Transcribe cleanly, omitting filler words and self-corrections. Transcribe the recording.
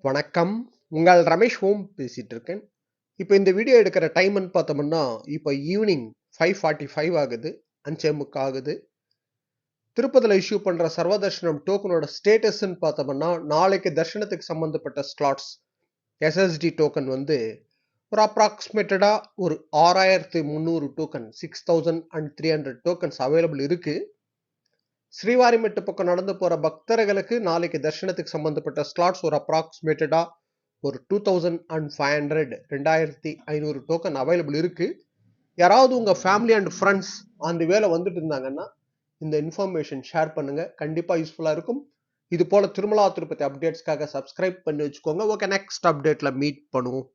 வணக்கம். உங்கள் ரமேஷ் ஓம் பேசிட்டு இருக்கேன். இப்போ இந்த வீடியோ எடுக்கிற டைம்ன்னு பார்த்தோம்னா, இப்போ ஈவினிங் 5:45 ஆகுது. 5:45 ஆகுது. திருப்பதில இஷ்யூ பண்ற சர்வதர்ஷனம் டோக்கனோட ஸ்டேட்டஸ்ன்னு பார்த்தோம்னா, நாளைக்கு தர்ஷனத்துக்கு சம்பந்தப்பட்ட ஸ்லாட்ஸ் எஸ்எஸ்டி டோக்கன் வந்து ஒரு அப்ராக்ஸிமேட்டடா ஒரு 6,300 டோக்கன் 6,300 டோக்கன்ஸ் அவைலபிள் இருக்கு. ஸ்ரீவாரிமெட்டு பக்கம் நடந்து போற பக்தர்களுக்கு நாளைக்கு தர்ஷனத்துக்கு சம்பந்தப்பட்ட ஸ்லாட்ஸ் ஒரு அப்ராக்ஸிமேட்டடா ஒரு 2,500 2,500 டோக்கன் அவைலபிள் இருக்கு. யாராவது உங்க ஃபேமிலி அண்ட் ஃப்ரெண்ட்ஸ் அந்த வேலை வந்துட்டு இருந்தாங்கன்னா இந்த இன்ஃபர்மேஷன் ஷேர் பண்ணுங்க. கண்டிப்பா யூஸ்ஃபுல்லா இருக்கும். இது போல திருமலா திருப்பதி அப்டேட்ஸ்க்காக சப்ஸ்கிரைப் பண்ணி வச்சுக்கோங்க. ஓகே, நெக்ஸ்ட் அப்டேட்ல மீட் பண்ணுவோம்.